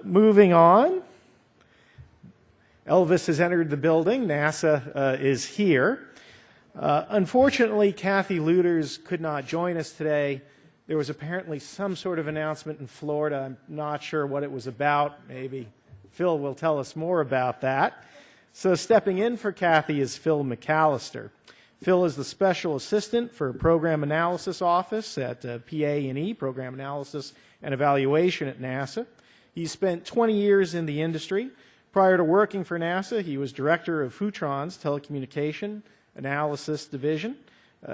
Moving on, Elvis has entered the building. NASA is here. Unfortunately, Kathy Luters could not join us today. There was apparently some sort of announcement in Florida. I'm not sure what it was about. Maybe Phil will tell us more about that. So stepping in for Kathy is Phil McAlister. Phil is the Special Assistant for Program Analysis Office at PA&E, Program Analysis and Evaluation at NASA. He spent 20 years in the industry. Prior to working for NASA, he was Director of Futron's Telecommunication Analysis Division.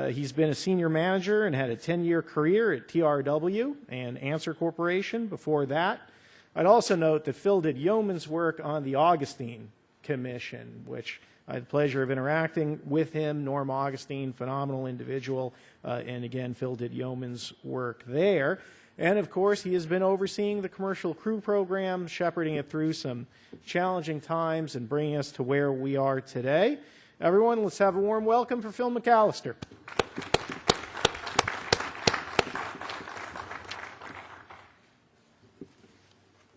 He's been a senior manager and had a 10-year career at TRW and Answer Corporation before that. I'd also note that Phil did yeoman's work on the Augustine Commission, which I had the pleasure of interacting with him. Norm Augustine, phenomenal individual, and again, Phil did yeoman's work there. And of course, he has been overseeing the Commercial Crew Program, shepherding it through some challenging times and bringing us to where we are today. Everyone, let's have a warm welcome for Phil McAlister.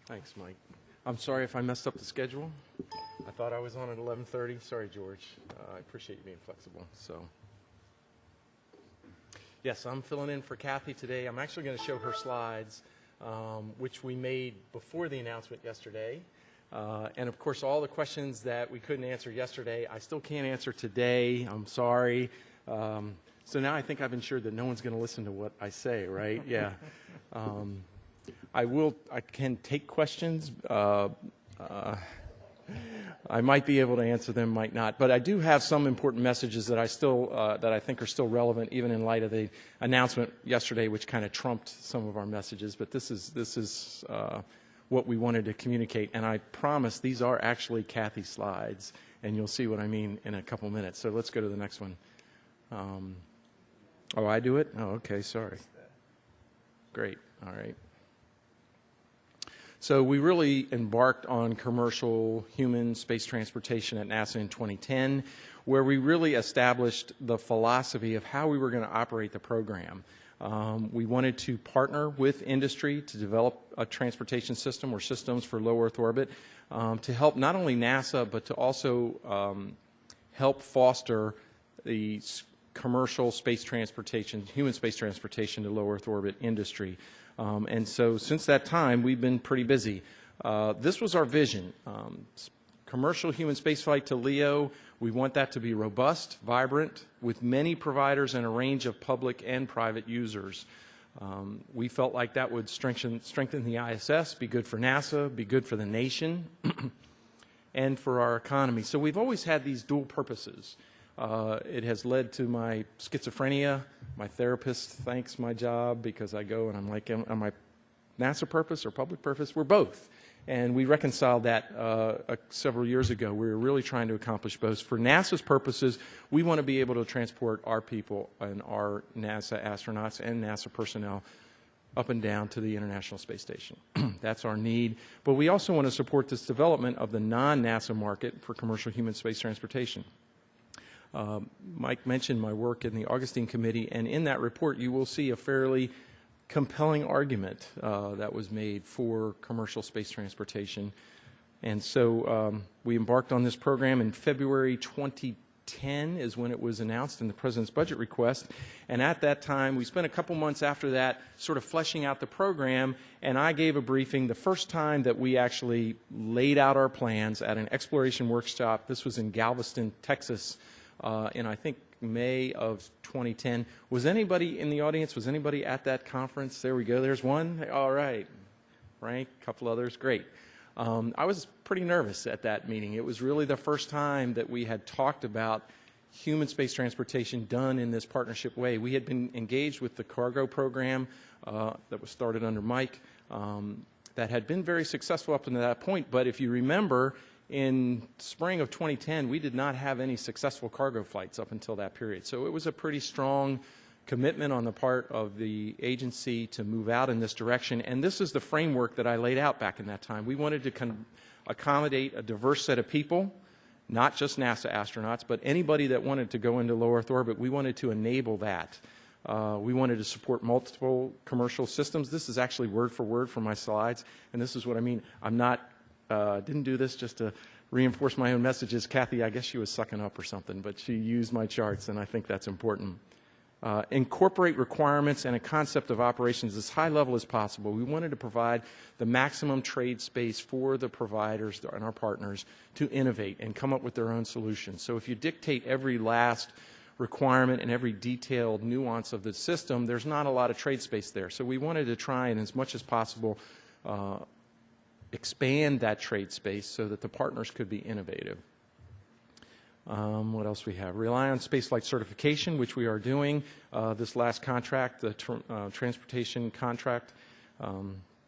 Thanks, Mike. I'm sorry if I messed up the schedule. I thought I was on at 11:30. Sorry, George. I appreciate you being flexible. Yes, I'm filling in for Kathy today. I'm actually going to show her slides, which we made before the announcement yesterday. And of course, all the questions that we couldn't answer yesterday, I still can't answer today. I'm sorry. So now I think I've ensured that no one's going to listen to what I say, right? Yeah. I can take questions. I might be able to answer them, might not. But I do have some important messages that I think are still relevant, even in light of the announcement yesterday, which kind of trumped some of our messages. But this is what we wanted to communicate. And I promise these are actually Kathy's slides, and you'll see what I mean in a couple minutes. So let's go to the next one. Oh, I do it? Oh, okay, sorry. Great, all right. So we really embarked on commercial human space transportation at NASA in 2010, where we really established the philosophy of how we were going to operate the program. We wanted to partner with industry to develop a transportation system or systems for low Earth orbit to help not only NASA, but to also help foster the commercial space transportation, human space transportation to low Earth orbit industry. And so since that time, we've been pretty busy. This was our vision. Commercial human spaceflight to LEO, we want that to be robust, vibrant, with many providers and a range of public and private users. We felt like that would strengthen the ISS, be good for NASA, be good for the nation, and for our economy. So we've always had these dual purposes. It has led to my schizophrenia. My therapist thanks my job because I go and I'm like, am I NASA purpose or public purpose? We're both. And we reconciled that several years ago. We were really trying to accomplish both. For NASA's purposes, we want to be able to transport our people and our NASA astronauts and NASA personnel up and down to the International Space Station. That's our need. But we also want to support this development of the non-NASA market for commercial human space transportation. Mike mentioned my work in the Augustine Committee, and in that report you will see a fairly compelling argument that was made for commercial space transportation. And so we embarked on this program in February 2010 is when it was announced in the President's budget request. And at that time, we spent a couple months after that sort of fleshing out the program, and I gave a briefing the first time that we actually laid out our plans at an exploration workshop. This was in Galveston, Texas, in I think May of 2010. Was anybody in the audience? Was anybody at that conference? There we go. There's one. All right. Frank, a couple others. Great. I was pretty nervous at that meeting. It was really the first time that we had talked about human space transportation done in this partnership way. We had been engaged with the cargo program that was started under Mike that had been very successful up until that point. But if you remember, in spring of 2010, we did not have any successful cargo flights up until that period. So it was a pretty strong commitment on the part of the agency to move out in this direction. And this is the framework that I laid out back in that time. We wanted to accommodate a diverse set of people, not just NASA astronauts, but anybody that wanted to go into low Earth orbit. We wanted to enable that. We wanted to support multiple commercial systems. This is actually word for word from my slides, and this is what I mean. I'm not, didn't do this just to reinforce my own messages. Kathy, I guess she was sucking up or something, but she used my charts, and I think that's important. Incorporate requirements and a concept of operations as high level as possible. We wanted to provide the maximum trade space for the providers and our partners to innovate and come up with their own solutions. So if you dictate every last requirement and every detailed nuance of the system, there's not a lot of trade space there. So we wanted to try and, as much as possible, expand that trade space so that the partners could be innovative. What else we have? Rely on spaceflight certification, which we are doing. This last contract, the transportation contract,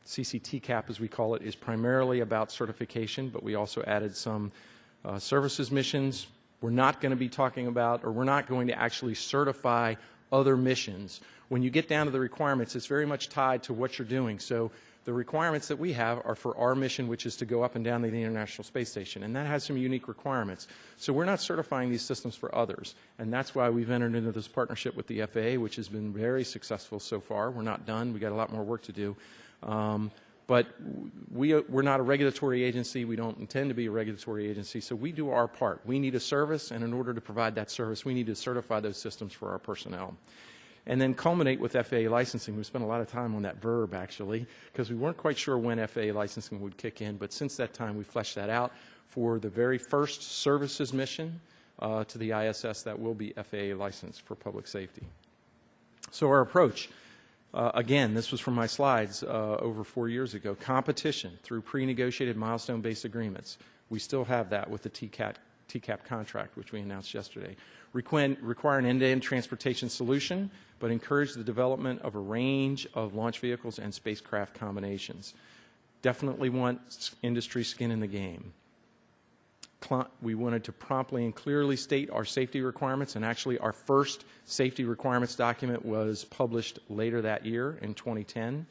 CCTCAP as we call it, is primarily about certification, but we also added some services missions. We're not going to be talking about, or we're not going to actually certify other missions. When you get down to the requirements, it's very much tied to what you're doing. So the requirements that we have are for our mission, which is to go up and down the International Space Station, and that has some unique requirements. So we're not certifying these systems for others, and that's why we've entered into this partnership with the FAA, which has been very successful so far. We're not done. We've got a lot more work to do. But we're not a regulatory agency. We don't intend to be a regulatory agency, so we do our part. We need a service, and in order to provide that service, we need to certify those systems for our personnel. And then culminate with FAA licensing. We spent a lot of time on that verb, actually, because we weren't quite sure when FAA licensing would kick in, but since that time, we fleshed that out for the very first services mission to the ISS that will be FAA licensed for public safety. So our approach. Again, this was from my slides over 4 years ago. Competition through pre-negotiated milestone-based agreements. We still have that with the TCAP contract, which we announced yesterday. Require an end-to-end transportation solution, but encourage the development of a range of launch vehicles and spacecraft combinations. Definitely want industry skin in the game. We wanted to promptly and clearly state our safety requirements, and actually our first safety requirements document was published later that year in 2010.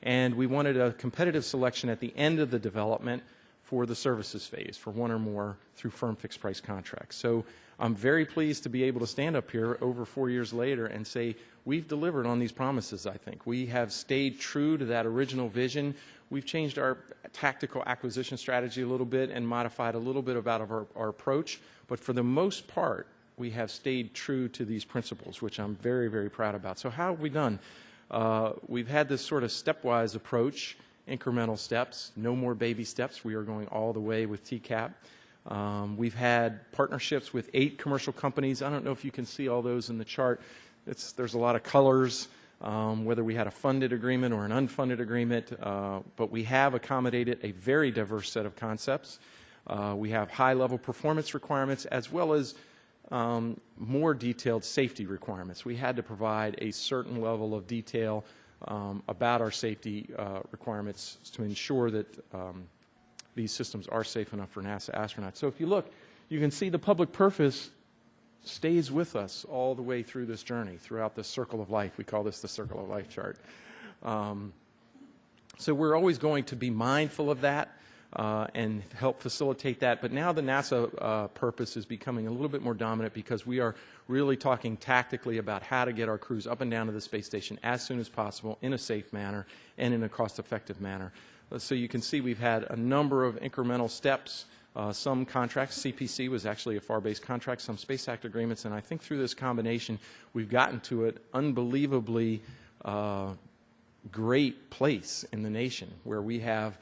And we wanted a competitive selection at the end of the development for the services phase, for one or more through firm fixed price contracts. So I'm very pleased to be able to stand up here over 4 years later and say we've delivered on these promises, I think. We have stayed true to that original vision. We've changed our tactical acquisition strategy a little bit and modified a little bit about our approach, but for the most part, we have stayed true to these principles, which I'm very, very proud about. So how have we done? We've had this sort of stepwise approach, incremental steps, no more baby steps. We are going all the way with TCAP. We've had partnerships with 8 commercial companies. I don't know if you can see all those in the chart. There's a lot of colors. Whether we had a funded agreement or an unfunded agreement, but we have accommodated a very diverse set of concepts. We have high-level performance requirements as well as more detailed safety requirements. We had to provide a certain level of detail about our safety requirements to ensure that these systems are safe enough for NASA astronauts. So if you look, you can see the public purpose stays with us all the way through this journey, throughout the circle of life. We call this the circle of life chart. So we're always going to be mindful of that and help facilitate that. But now the NASA purpose is becoming a little bit more dominant because we are really talking tactically about how to get our crews up and down to the space station as soon as possible in a safe manner and in a cost-effective manner. So you can see we've had a number of incremental steps. Some contracts, CPC was actually a FAR-based contract, some Space Act agreements, and I think through this combination we've gotten to an unbelievably great place in the nation where we have,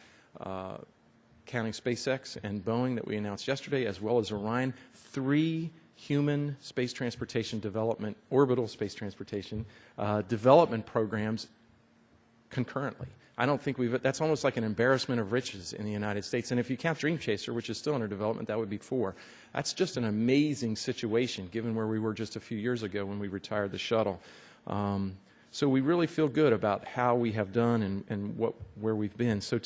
counting SpaceX and Boeing that we announced yesterday, as well as Orion, 3 human space transportation development, orbital space transportation development programs concurrently. I don't think that's almost like an embarrassment of riches in the United States. And if you count Dream Chaser, which is still under development, that would be 4. That's just an amazing situation given where we were just a few years ago when we retired the shuttle. So we really feel good about how we have done and where we've been. So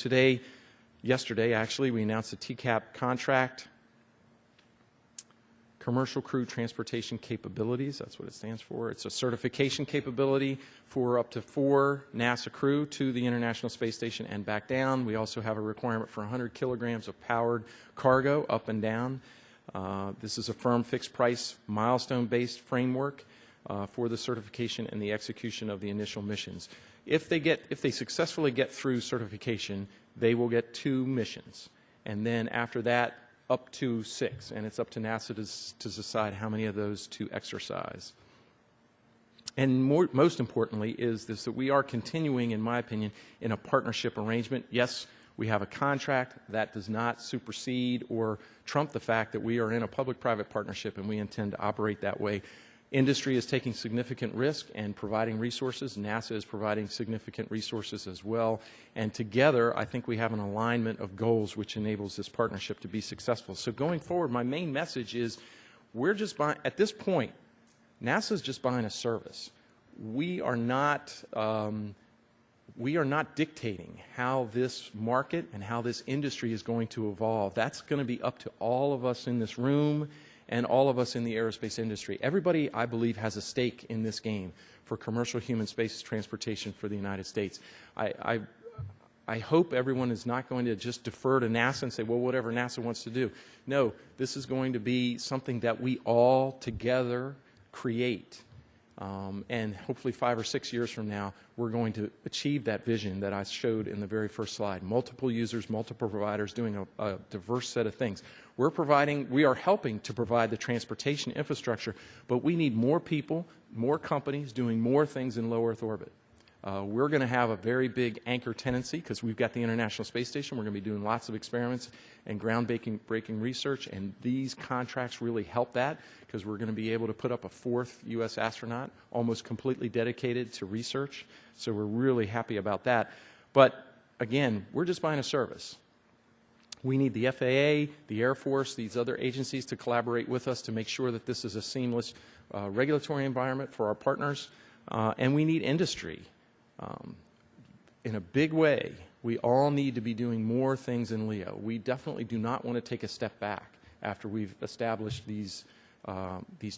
yesterday actually, we announced a TCAP contract. Commercial Crew Transportation Capabilities, that's what it stands for. It's a certification capability for up to 4 NASA crew to the International Space Station and back down. We also have a requirement for 100 kilograms of powered cargo up and down. This is a firm fixed price milestone-based framework. for the certification and the execution of the initial missions. If they successfully get through certification, they will get 2 missions, and then after that, up to 6, and it's up to NASA to decide how many of those to exercise. And most importantly is this, that we are continuing, in my opinion, in a partnership arrangement. Yes, we have a contract. That does not supersede or trump the fact that we are in a public-private partnership, and we intend to operate that way. Industry is taking significant risk and providing resources. NASA is providing significant resources as well. And together, I think we have an alignment of goals which enables this partnership to be successful. So going forward, my main message is we're just buying, at this point, NASA is just buying a service. We are not dictating how this market and how this industry is going to evolve. That's going to be up to all of us in this room and all of us in the aerospace industry. Everybody, I believe, has a stake in this game for commercial human space transportation for the United States. I hope everyone is not going to just defer to NASA and say, well, whatever NASA wants to do. No, this is going to be something that we all together create. And hopefully 5 or 6 years from now, we're going to achieve that vision that I showed in the very first slide. Multiple users, multiple providers doing a diverse set of things. We are helping to provide the transportation infrastructure, but we need more people, more companies doing more things in low Earth orbit. We're going to have a very big anchor tendency because we've got the International Space Station. We're going to be doing lots of experiments and groundbreaking research, and these contracts really help that because we're going to be able to put up a 4th U.S. astronaut almost completely dedicated to research. So we're really happy about that. But again, we're just buying a service. We need the FAA, the Air Force, these other agencies to collaborate with us to make sure that this is a seamless regulatory environment for our partners, and we need industry. In a big way, we all need to be doing more things in LEO. We definitely do not want to take a step back after we've established these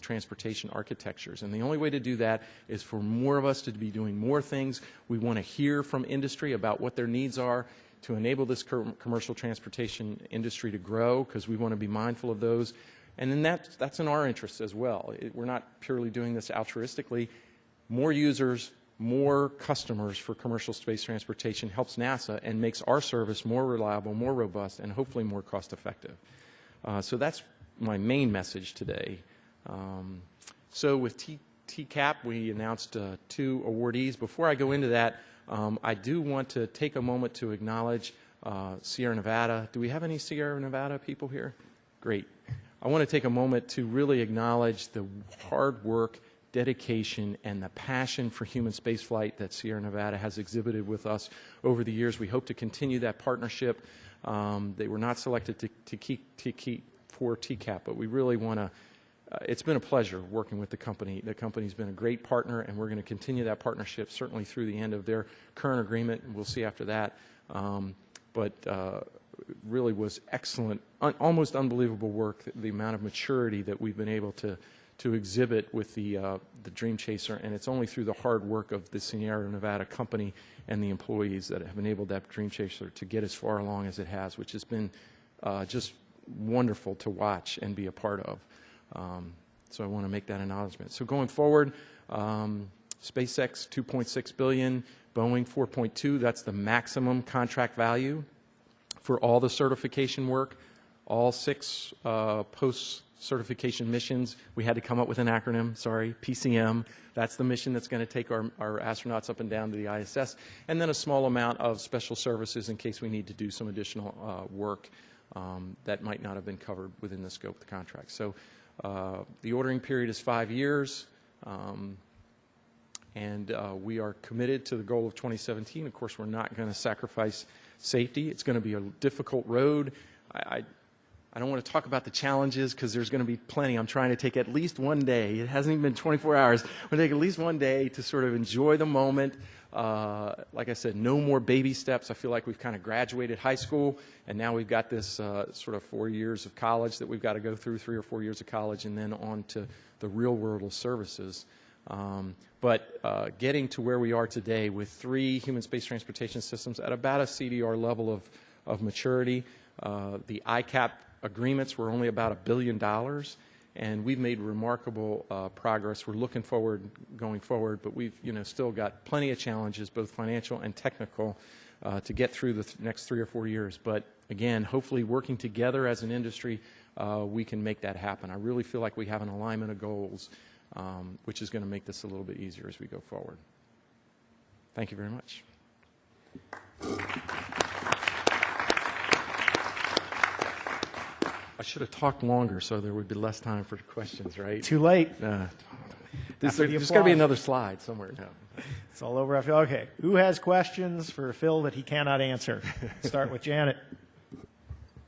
transportation architectures. And the only way to do that is for more of us to be doing more things. We want to hear from industry about what their needs are to enable this commercial transportation industry to grow, because we want to be mindful of those. And then that's in our interest as well. We're not purely doing this altruistically. More users, more customers for commercial space transportation helps NASA and makes our service more reliable, more robust, and hopefully more cost-effective. So that's my main message today. So with TCAP, we announced 2 awardees. Before I go into that, I do want to take a moment to acknowledge Sierra Nevada. Do we have any Sierra Nevada people here? Great. I want to take a moment to really acknowledge the hard work, dedication, and the passion for human spaceflight that Sierra Nevada has exhibited with us over the years. We hope to continue that partnership. They were not selected for TCAP, but we really want to. It's been a pleasure working with the company. The company's been a great partner, and we're going to continue that partnership certainly through the end of their current agreement, and we'll see after that. But really was excellent, almost unbelievable work, the amount of maturity that we've been able to exhibit with the Dream Chaser, and it's only through the hard work of the Sierra Nevada company and the employees that have enabled that Dream Chaser to get as far along as it has, which has been just wonderful to watch and be a part of. So I want to make that acknowledgement. So going forward, SpaceX $2.6 billion, Boeing $4.2. That's the maximum contract value for all the certification work, all 6 post-certification missions. We had to come up with an acronym, sorry, PCM. That's the mission that's going to take our astronauts up and down to the ISS, and then a small amount of special services in case we need to do some additional work that might not have been covered within the scope of the contract. So the ordering period is 5 years, and we are committed to the goal of 2017. Of course, we're not going to sacrifice safety. It's going to be a difficult road. I don't want to talk about the challenges because there's going to be plenty. I'm trying to take at least one day. It hasn't even been 24 hours. I'm going to take at least one day to sort of enjoy the moment. Like I said, no more baby steps. I feel like we've kind of graduated high school, and now we've got this sort of 4 years of college that we've got to go through, 3 or 4 years of college, and then on to the real world of services. But getting to where we are today with 3 human space transportation systems at about a CDR level of maturity, the ICAP agreements were only about $1 billion, and we've made remarkable progress. We're looking forward going forward, but we've still got plenty of challenges, both financial and technical, to get through the next 3 or 4 years. But again, hopefully working together as an industry, we can make that happen. I really feel like we have an alignment of goals, which is going to make this a little bit easier as we go forward. Thank you very much. I should have talked longer so there would be less time for questions, right? Too late. There's got to be another slide somewhere. No. It's all over. Okay. Who has questions for Phil that he cannot answer? Start with Janet.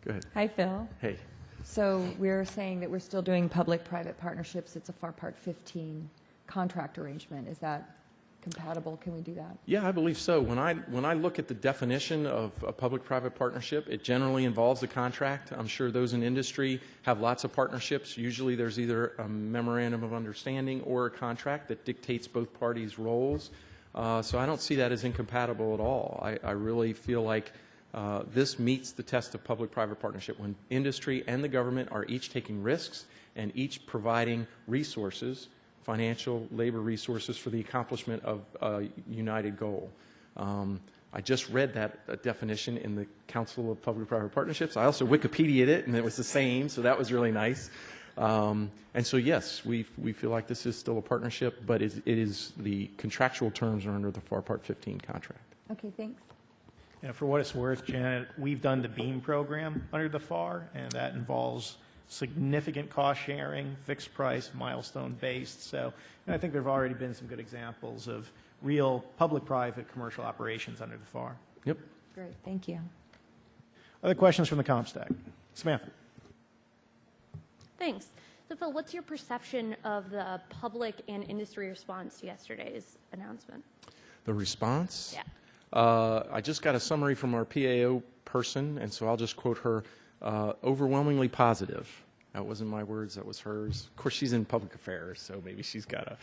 Go ahead. Hi, Phil. Hey. So we're saying that we're still doing public-private partnerships. It's a FAR Part 15 contract arrangement. Is that compatible? Can we do that? Yeah, I believe so. When I look at the definition of a public-private partnership, it generally involves a contract. I'm sure those in industry have lots of partnerships. Usually there's either a memorandum of understanding or a contract that dictates both parties' roles. So I don't see that as incompatible at all. I really feel like this meets the test of public-private partnership when industry and the government are each taking risks and each providing resources, financial, labor resources for the accomplishment of a united goal. I just read that definition in the Council of Public-Private Partnerships. I also Wikipedia'd it, and it was the same, so that was really nice. And so, yes, we feel like this is still a partnership, but it is the contractual terms are under the FAR Part 15 contract. Okay, thanks. And for what it's worth, Janet, we've done the BEAM program under the FAR, and that involves significant cost sharing, fixed price, milestone based. So I think there have already been some good examples of real public-private commercial operations under the FAR. Yep. Great, thank you. Other questions from the COMSTAC? Samantha. Thanks. So Phil, what's your perception of the public and industry response to yesterday's announcement? The response? Yeah. I just got a summary from our PAO person, and so I'll just quote her. Overwhelmingly positive. That wasn't my words, that was hers. Of course, she's in public affairs, so maybe she's got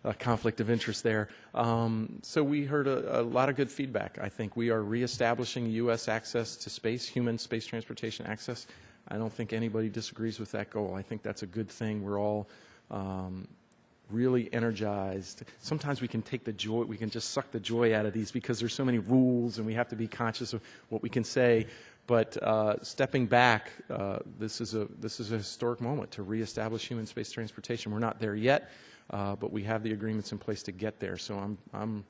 a conflict of interest there. So we heard a lot of good feedback. I think we are reestablishing U.S. access to space, human space transportation access. I don't think anybody disagrees with that goal. I think that's a good thing. We're all really energized. Sometimes we can take the joy, we can just suck the joy out of these because there's so many rules and we have to be conscious of what we can say. But stepping back, this is a historic moment to reestablish human space transportation. We're not there yet, but we have the agreements in place to get there. So I'm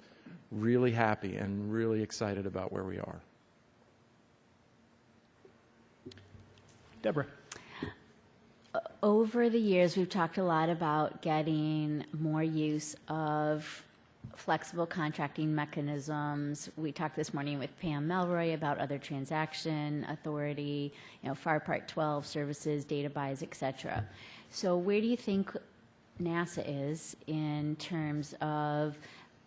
really happy and really excited about where we are. Deborah. Over the years, we've talked a lot about getting more use of flexible contracting mechanisms. We talked this morning with Pam Melroy about other transaction authority, FAR Part 12 services, data buys, et cetera. So where do you think NASA is in terms of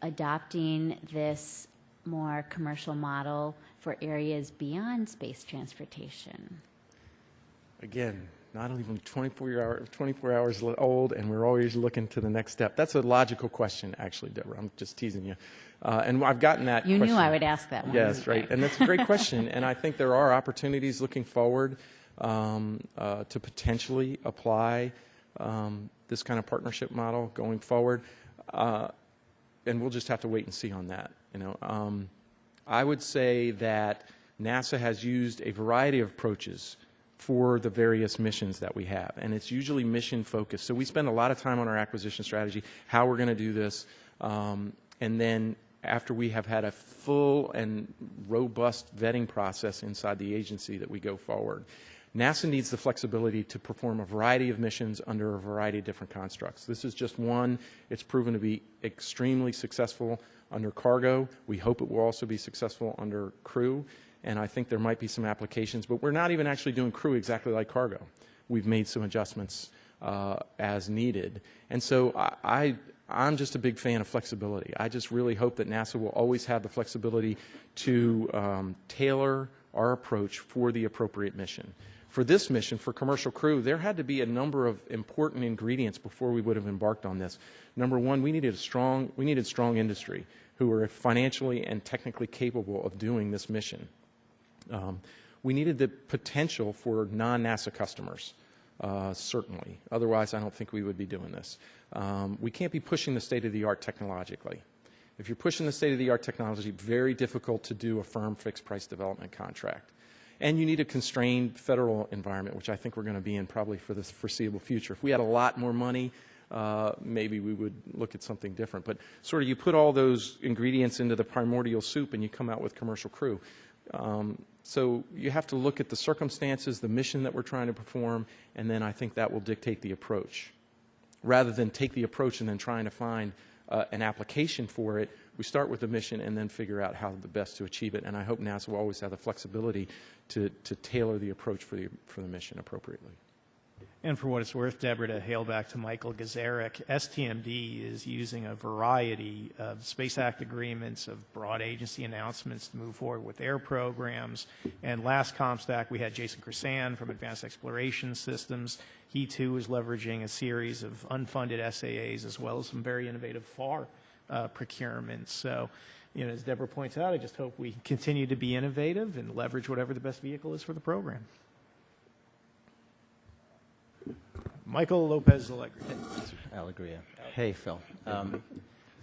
adopting this more commercial model for areas beyond space transportation? Again, not even 24 hours old, and we're always looking to the next step. That's a logical question, actually, Deborah. I'm just teasing you. And I've gotten that question. You knew I would ask that one. Yes, right. And that's a great question. And I think there are opportunities looking forward to potentially apply this kind of partnership model going forward. And we'll just have to wait and see on that. I would say that NASA has used a variety of approaches for the various missions that we have, and it's usually mission focused. So we spend a lot of time on our acquisition strategy, how we're going to do this, and then after we have had a full and robust vetting process inside the agency that we go forward. NASA needs the flexibility to perform a variety of missions under a variety of different constructs. This is just one. It's proven to be extremely successful under cargo. We hope it will also be successful under crew. And I think there might be some applications, but we're not even actually doing crew exactly like cargo. We've made some adjustments as needed. And so I'm just a big fan of flexibility. I just really hope that NASA will always have the flexibility to tailor our approach for the appropriate mission. For this mission, for commercial crew, there had to be a number of important ingredients before we would have embarked on this. Number one, we needed strong industry who were financially and technically capable of doing this mission. We needed the potential for non-NASA customers. certainly. Otherwise, I don't think we would be doing this. We can't be pushing the state-of-the-art technologically. If you're pushing the state-of-the-art technology, very difficult to do a firm fixed-price development contract. And you need a constrained federal environment, which I think we're going to be in probably for the foreseeable future. If we had a lot more money, maybe we would look at something different. But sort of you put all those ingredients into the primordial soup and you come out with commercial crew. So you have to look at the circumstances, the mission that we're trying to perform, and then I think that will dictate the approach. Rather than take the approach and then trying to find an application for it, we start with the mission and then figure out how the best to achieve it. And I hope NASA will always have the flexibility to tailor the approach for the mission appropriately. And for what it's worth, Deborah, to hail back to Michael Gazarek, STMD is using a variety of Space Act agreements, of broad agency announcements to move forward with their programs. And last COMSTAC, we had Jason Krisan from Advanced Exploration Systems. He, too, is leveraging a series of unfunded SAAs as well as some very innovative FAR procurements. So, you know, as Deborah points out, I just hope we continue to be innovative and leverage whatever the best vehicle is for the program. Michael Lopez Alegria. Hey, Phil.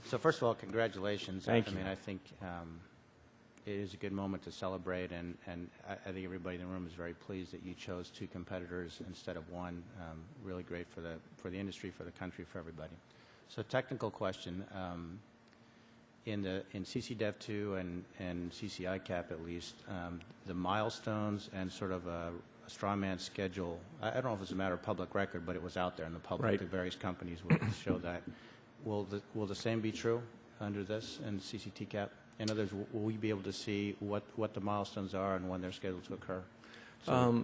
So first of all, congratulations. Thank you. I mean, I think it is a good moment to celebrate, and I think everybody in the room is very pleased that you chose 2 competitors instead of 1. Really great for the industry, for the country, for everybody. So technical question. In CCDEV2 and CCICAP at least, the milestones and sort of a straw man schedule, I don't know if it's a matter of public record, but it was out there in the public. Right. The various companies would show that. Will the same be true under this and CCTCAP? In other words, will we be able to see what the milestones are and when they're scheduled to occur? So,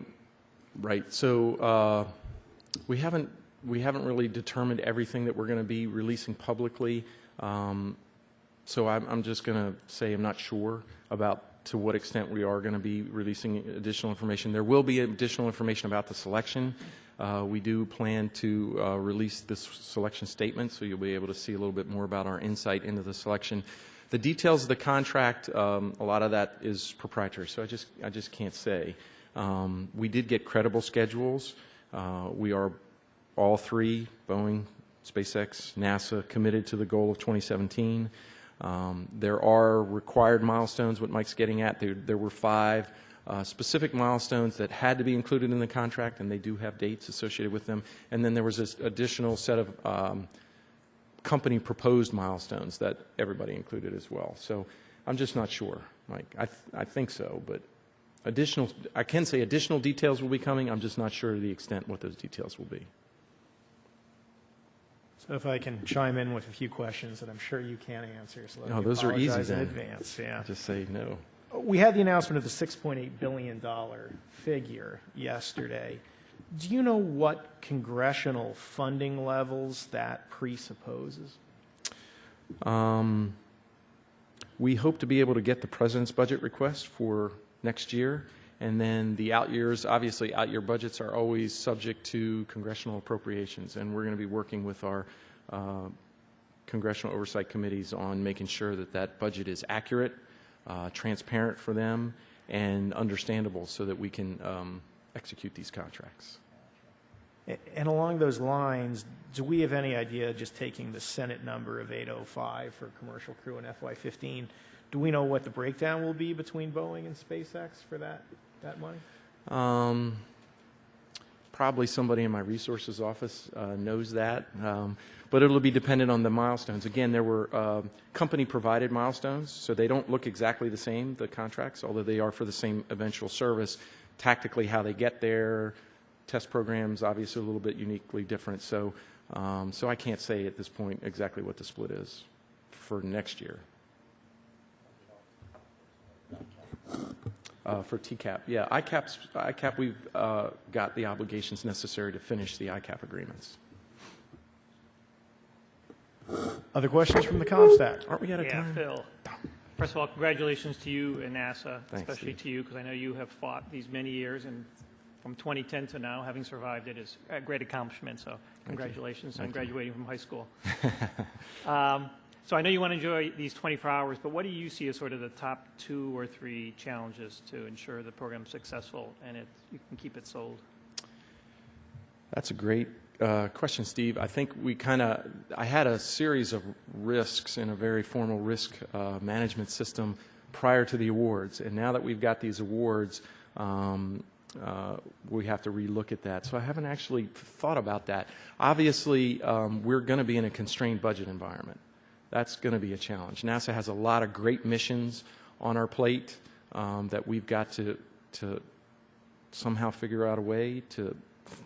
Right. So we haven't really determined everything that we're going to be releasing publicly. So I'm just going to say I'm not sure about to what extent we are going to be releasing additional information. There will be additional information about the selection. We do plan to release this selection statement, so you'll be able to see a little bit more about our insight into the selection. The details of the contract, a lot of that is proprietary, so I just can't say. We did get credible schedules. We are all 3, Boeing, SpaceX, NASA, committed to the goal of 2017. There are required milestones, what Mike's getting at. There were 5 specific milestones that had to be included in the contract, and they do have dates associated with them. And then there was this additional set of company proposed milestones that everybody included as well. So I'm just not sure, Mike. I think so, but I can say additional details will be coming. I'm just not sure to the extent what those details will be. So if I can chime in with a few questions that I'm sure you can't answer. So let me Those are easy apologize in then. advance. Yeah. Just say no. We had the announcement of the $6.8 billion figure yesterday. Do you know what congressional funding levels that presupposes? We hope to be able to get the President's budget request for next year, and then the out years, obviously out-year budgets are always subject to congressional appropriations, and we're going to be working with our congressional oversight committees on making sure that that budget is accurate, transparent for them, and understandable so that we can execute these contracts. And along those lines, do we have any idea, just taking the Senate number of 805 for commercial crew in FY15, do we know what the breakdown will be between Boeing and SpaceX for that money? Probably somebody in my resources office knows that, but it'll be dependent on the milestones. Again, there were company-provided milestones, so they don't look exactly the same, the contracts, although they are for the same eventual service. Tactically, how they get there, test programs, obviously a little bit uniquely different. So, so I can't say at this point exactly what the split is for next year. For TCAP, yeah, ICAP we've got the obligations necessary to finish the ICAP agreements. Other questions from the COMSTAC? Aren't we out of time? Phil. First of all, congratulations to you and NASA, Thanks, especially Steve. to you, because I know you have fought these many years, and from 2010 to now, having survived it is a great accomplishment. So congratulations on graduating from high school. So I know you want to enjoy these 24 hours, but what do you see as sort of the top 2 or 3 challenges to ensure the program's successful and you can keep it sold? That's a great question, Steve. I think I had a series of risks in a very formal risk management system prior to the awards, and now that we've got these awards, we have to relook at that. So I haven't actually thought about that. Obviously, we're going to be in a constrained budget environment. That's going to be a challenge. NASA has a lot of great missions on our plate that we've got to somehow figure out a way to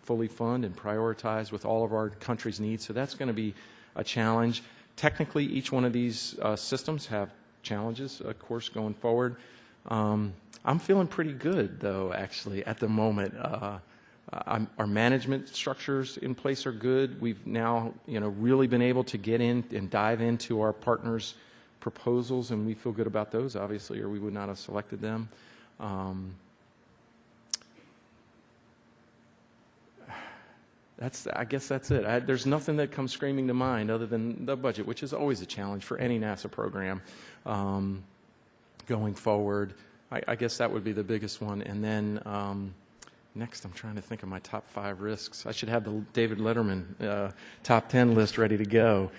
fully fund and prioritize with all of our country's needs. So that's going to be a challenge. Technically, each one of these systems have challenges, of course, going forward. I'm feeling pretty good, though, actually, at the moment. Our management structures in place are good. We've now, really been able to get in and dive into our partners' proposals, and we feel good about those, obviously, or we would not have selected them. I guess that's it. There's nothing that comes screaming to mind other than the budget, which is always a challenge for any NASA program going forward. I guess that would be the biggest one. And then next, I'm trying to think of my top 5 risks. I should have the David Letterman top 10 list ready to go.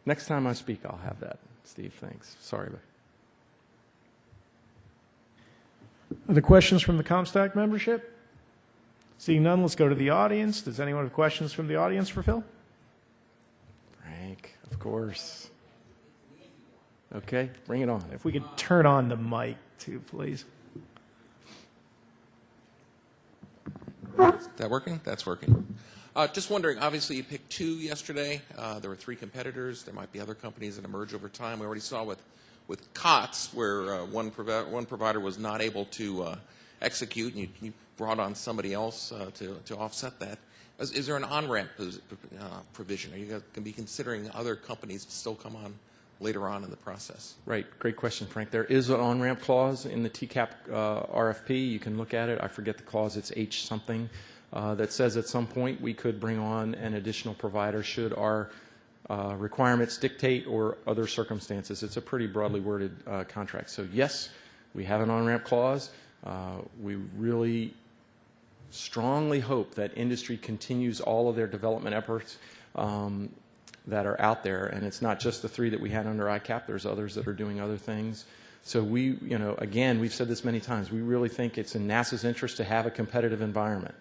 Next time I speak, I'll have that. Steve, thanks. Sorry. Other questions from the COMSTAC membership? Seeing none, let's go to the audience. Does anyone have questions from the audience for Phil? Frank, of course. Okay, bring it on. If we could turn on the mic, too, please. Is that working? That's working. Just wondering, obviously you picked 2 yesterday. There were 3 competitors. There might be other companies that emerge over time. We already saw with COTS where one provider was not able to execute, and you brought on somebody else to offset that. Is there an on-ramp provision? Are you going to be considering other companies to still come on later on in the process? Right. Great question, Frank. There is an on-ramp clause in the TCAP RFP. You can look at it. I forget the clause. It's H something that says at some point we could bring on an additional provider should our requirements dictate or other circumstances. It's a pretty broadly worded contract. So yes, we have an on-ramp clause. We really strongly hope that industry continues all of their development efforts that are out there, and it's not just the 3 that we had under ICAP. There's others that are doing other things. So we, again, we've said this many times, we really think it's in NASA's interest to have a competitive environment.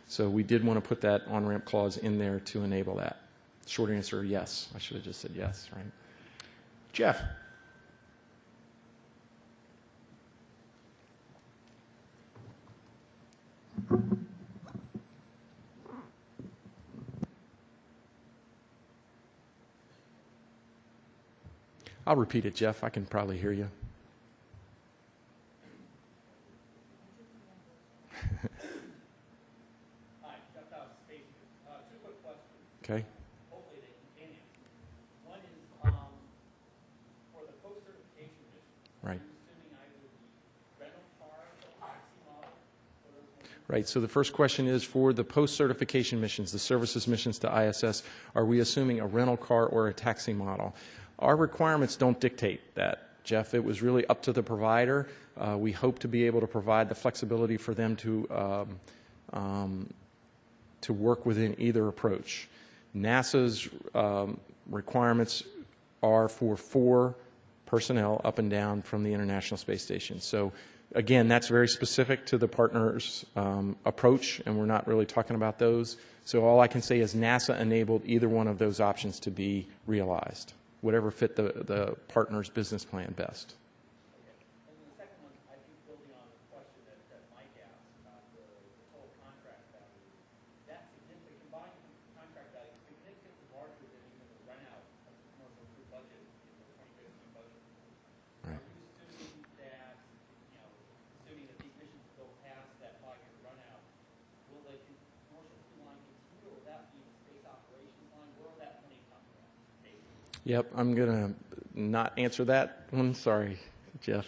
So we did want to put that on-ramp clause in there to enable that. Short answer, yes. I should have just said yes, right? Jeff. I'll repeat it, Jeff. I can probably hear you. Hi, Jeff Dobbs, Space News. 2 quick questions. Okay. Hopefully they continue. One is for the post-certification mission. Right. Are you assuming either the rental car or taxi model for those missions? Right. So the first question is for the post-certification missions, the services missions to ISS, are we assuming a rental car or a taxi model? Our requirements don't dictate that, Jeff. It was really up to the provider. We hope to be able to provide the flexibility for them to work within either approach. NASA's requirements are for 4 personnel up and down from the International Space Station. So again, that's very specific to the partner's approach, and we're not really talking about those. So all I can say is NASA enabled either one of those options to be realized, whatever fit the partner's business plan best. Okay. And then the second one, I think building on the question that Mike asked about the total contract value, that significant combined contract value is significantly larger than even the run-out of the commercial crew budget in the 2015 budget. Right. Are you assuming that, assuming that these missions go past that 5-year run-out, will the commercial crew line continue, or will that be the space operations line? Where will that money come from? Yep, I'm going to not answer that one. Sorry, Jeff.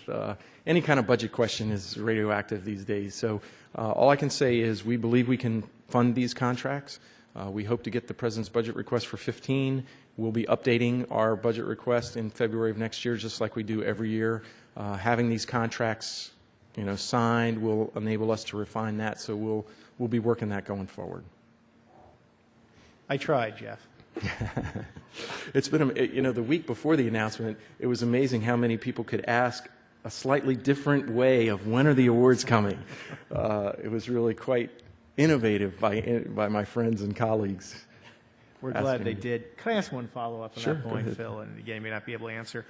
Any kind of budget question is radioactive these days. So all I can say is we believe we can fund these contracts. We hope to get the President's budget request for 15. We'll be updating our budget request in February of next year, just like we do every year. Having these contracts, signed will enable us to refine that. So we'll be working that going forward. I tried, Jeff. It's been, the week before the announcement, it was amazing how many people could ask a slightly different way of when are the awards coming. It was really quite innovative by my friends and colleagues. We're glad they did. Can I ask one follow-up on Sure, that go point, ahead. Phil? And again, you may not be able to answer.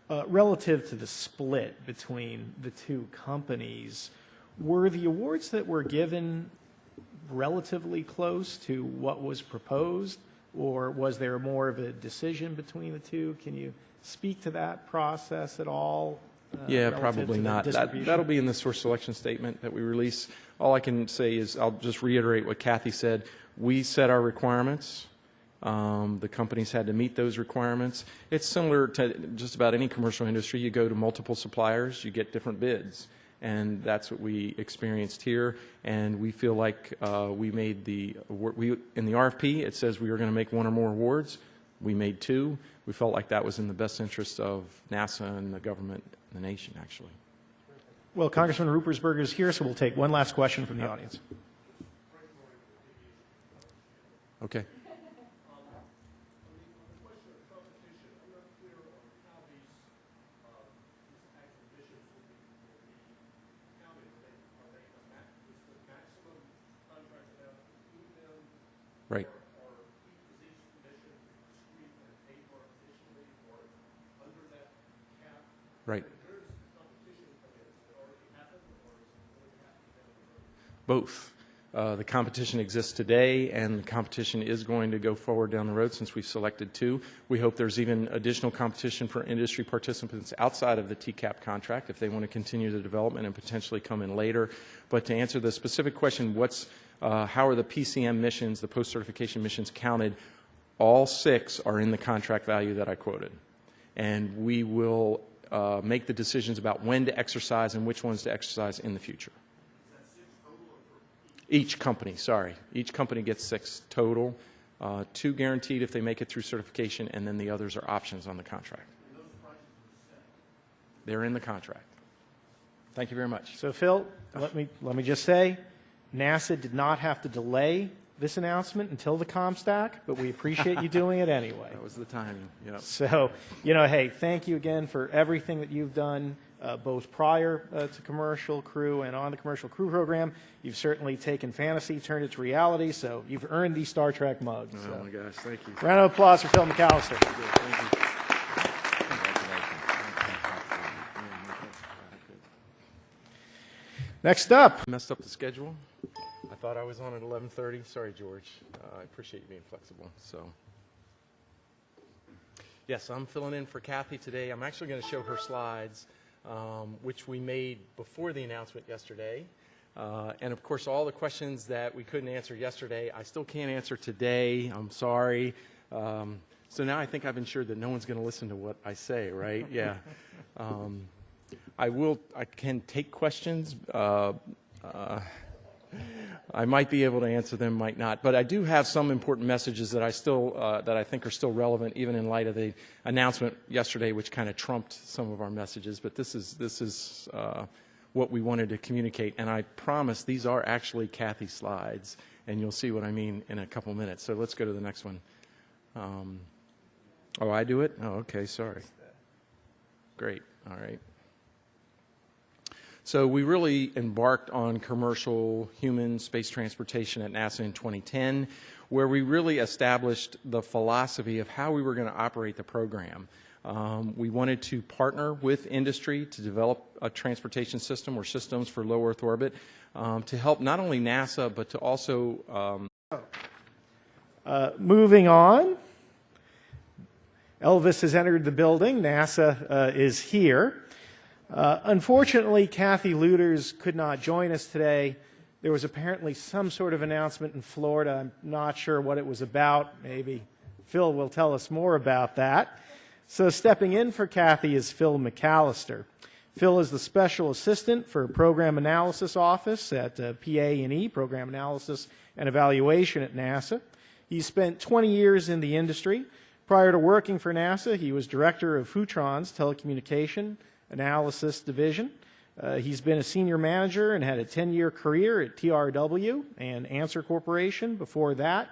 Relative to the split between the two companies, were the awards that were given relatively close to what was proposed, or was there more of a decision between the two? Can you speak to that process at all? Yeah, relative probably to the not. distribution? That'll be in the source selection statement that we release. All I can say is I'll just reiterate what Kathy said. We set our requirements. The companies had to meet those requirements. It's similar to just about any commercial industry. You go to multiple suppliers, you get different bids. And that's what we experienced here. And we feel like we made the award. In the RFP, it says we were going to make one or more awards. We made two. We felt like that was in the best interest of NASA and the government and the nation, actually. Well, Congressman Ruppersberger is here, so we'll take one last question from the audience. Okay. Right. Right. Both. The competition exists today, and the competition is going to go forward down the road since we've selected two. We hope there's even additional competition for industry participants outside of the TCAP contract if they want to continue the development and potentially come in later. But to answer the specific question, how are the PCM missions, the post-certification missions counted? All 6 are in the contract value that I quoted. And we will make the decisions about when to exercise and which ones to exercise in the future. Each company gets 6 total, 2 guaranteed if they make it through certification, and then the others are options on the contract. They're in the contract. Thank you very much. So, Phil, let me just say, NASA did not have to delay this announcement until the COMSTAC, but we appreciate you doing it anyway. That was the timing. Yep. So, hey, thank you again for everything that you've done, both prior to Commercial Crew and on the Commercial Crew program. You've certainly taken fantasy, turned it to reality, so you've earned these Star Trek mugs. Oh, So. my gosh. Thank you. Round of applause for Phil McAlister. Thank you. Next up. Messed up the schedule. I thought I was on at 11:30. Sorry, George. I appreciate you being flexible. So, yes, I'm filling in for Kathy today. I'm actually going to show her slides, which we made before the announcement yesterday. And, of course, all the questions that we couldn't answer yesterday, I still can't answer today. I'm sorry. So now I think I've ensured that no one's going to listen to what I say, right? Yeah. I can take questions. I might be able to answer them, might not. But I do have some important messages that I think are still relevant, even in light of the announcement yesterday, which kind of trumped some of our messages. But this is what we wanted to communicate. And I promise these are actually Kathy's slides, and you'll see what I mean in a couple minutes. So let's go to the next one. Oh, I do it? Oh, okay, sorry. Great, all right. So we really embarked on commercial human space transportation at NASA in 2010, where we really established the philosophy of how we were going to operate the program. We wanted to partner with industry to develop a transportation system or systems for low Earth orbit to help not only NASA, but to also... Moving on. Elvis has entered the building. NASA is here. Unfortunately, Kathy Luters could not join us today. There was apparently some sort of announcement in Florida. I'm not sure what it was about. Maybe Phil will tell us more about that. So stepping in for Kathy is Phil McAlister. Phil is the Special Assistant for Program Analysis Office at PA&E, Program Analysis and Evaluation at NASA. He spent 20 years in the industry. Prior to working for NASA, he was Director of Futron's Telecommunication Analysis Division. He's been a senior manager and had a 10-year career at TRW and Answer Corporation before that.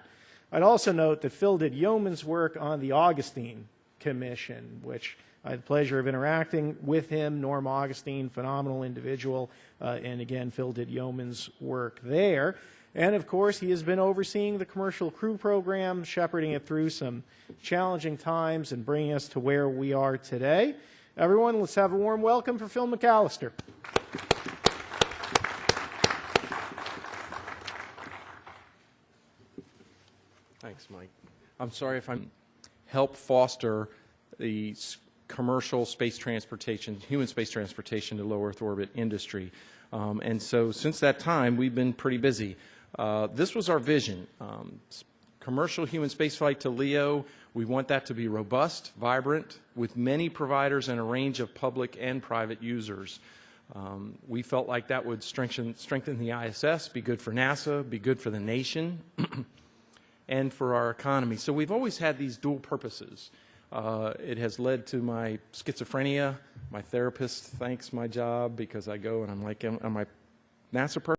I'd also note that Phil did yeoman's work on the Augustine Commission, which I had the pleasure of interacting with him. Norm Augustine, phenomenal individual, and again, Phil did yeoman's work there. And of course, he has been overseeing the Commercial Crew Program, shepherding it through some challenging times and bringing us to where we are today. Everyone, let's have a warm welcome for Phil McAlister. Thanks, Mike. I'm sorry if I'm help foster the commercial space transportation, human space transportation to low Earth orbit industry. And so since that time, we've been pretty busy. This was our vision. Commercial human spaceflight to LEO, we want that to be robust, vibrant, with many providers and a range of public and private users. We felt like that would strengthen the ISS, be good for NASA, be good for the nation, and for our economy. So we've always had these dual purposes. It has led to my schizophrenia. My therapist thanks my job because I go and I'm like, am I NASA person?